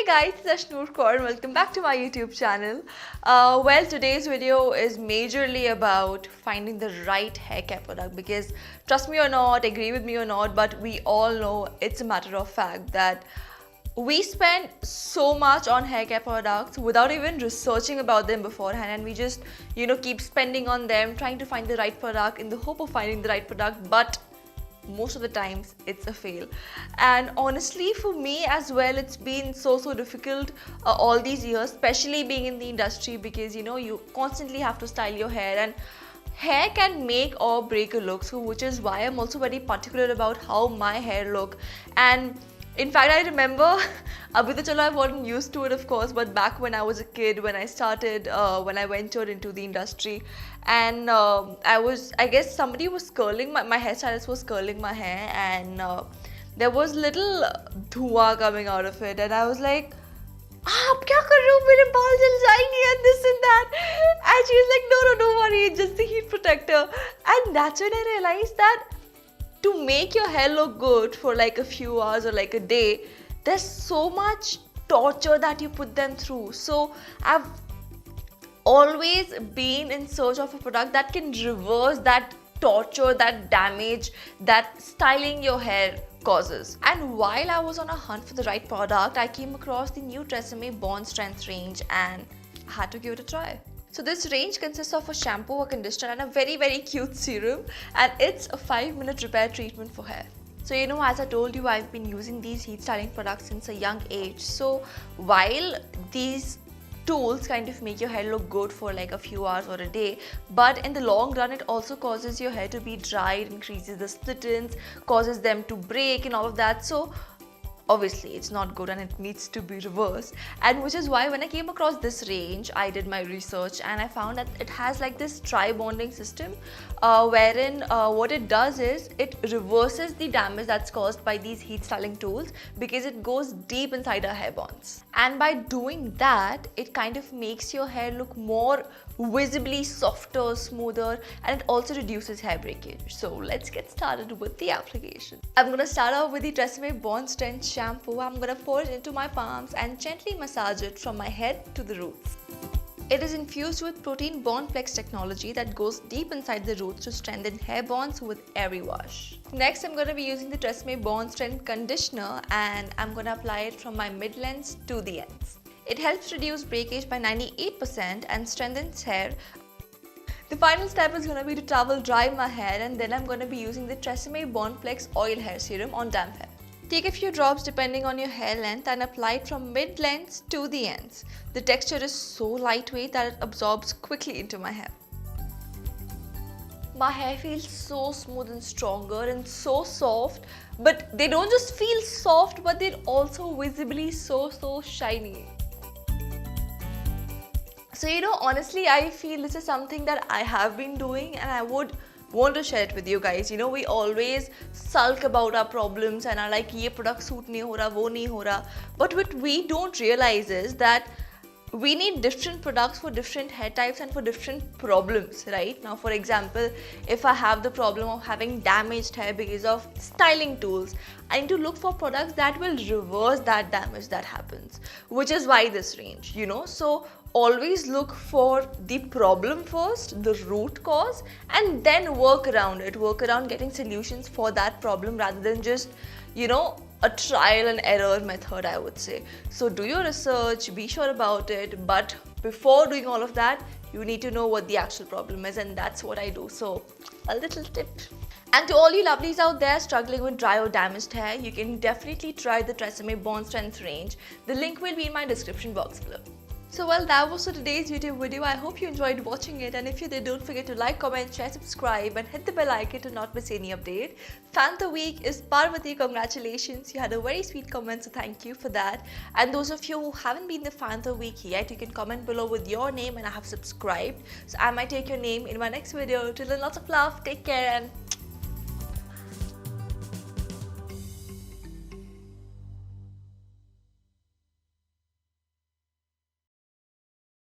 guys, it's Ashnoor and welcome back to my YouTube channel. Today's video is majorly about finding the right hair care product because trust me or not, agree with me or not, but we all know it's a matter of fact that we spend so much on hair care products without even researching about them beforehand, and we just keep spending on them, trying to find the right product in the hope of finding the right product, but most of the times it's a fail. And honestly, for me as well, it's been so difficult all these years, especially being in the industry, because you constantly have to style your hair, and hair can make or break a look. So which is why I'm also very particular about how my hair look. And in fact, I remember, abhi to chalo I wasn't used to it, of course, but back when I was a kid, when I started, when I ventured into the industry, and I guess somebody was curling, my hairstylist was curling my hair, and there was little dhua coming out of it, and I was like, आप क्या कर रहे हो, मेरे बाल जल जाएंगे, and this and that. And she was like, no, don't worry, it's just the heat protector. And that's when I realized that to make your hair look good for like a few hours or like a day, there's so much torture that you put them through. So I've always been in search of a product that can reverse that torture, that damage that styling your hair causes. And while I was on a hunt for the right product, I came across the new TRESemmé Bond Strength Range and I had to give it a try. So this range consists of a shampoo, a conditioner and a very cute serum, and it's a 5-minute repair treatment for hair. So as I told you, I've been using these heat styling products since a young age. So while these tools kind of make your hair look good for like a few hours or a day, but in the long run it also causes your hair to be dried, increases the split ends, causes them to break and all of that. So obviously it's not good and it needs to be reversed. And which is why when I came across this range, I did my research and I found that it has like this tri-bonding system wherein what it does is it reverses the damage that's caused by these heat styling tools because it goes deep inside our hair bonds. And by doing that, it kind of makes your hair look more visibly softer, smoother, and it also reduces hair breakage. So let's get started with the application. I'm going to start off with the TRESemmé Bond Strength shampoo. I'm going to pour it into my palms and gently massage it from my head to the roots. It is infused with protein Bonflex technology that goes deep inside the roots to strengthen hair bonds with every wash. Next, I'm going to be using the TRESemmé Bond Strength conditioner and I'm going to apply it from my mid-lengths to the ends. It helps reduce breakage by 98% and strengthens hair. The final step is going to be to towel dry my hair, and then I'm going to be using the Tresemme Bonflex oil hair serum on damp hair. Take a few drops depending on your hair length and apply it from mid-lengths to the ends. The texture is so lightweight that it absorbs quickly into my hair. My hair feels so smooth and stronger and so soft, but they don't just feel soft, but they're also visibly so shiny. So honestly, I feel this is something that I have been doing and I would want to share it with you guys. We always sulk about our problems and are like, ye product suit nahi ho raha, wo nahi ho raha. But what we don't realize is that we need different products for different hair types and for different problems, right? Now, for example, if I have the problem of having damaged hair because of styling tools, I need to look for products that will reverse that damage that happens, which is why this range, So always look for the problem first, the root cause, and then work around it. Work around getting solutions for that problem rather than just, a trial and error method, I would say. So do your research, be sure about it, but before doing all of that, you need to know what the actual problem is, and that's what I do. So a little tip. And to all you lovelies out there struggling with dry or damaged hair, you can definitely try the TRESemmé Bond Strength range. The link will be in my description box below. So that was for today's YouTube video. I hope you enjoyed watching it, and if you did, don't forget to like, comment, share, subscribe and hit the bell icon to not miss any update. Fan of the week is Parvati. Congratulations, you had a very sweet comment, so thank you for that. And those of you who haven't been the fan of the week yet, you can comment below with your name and I have subscribed, so I might take your name in my next video. Till then, lots of love, take care and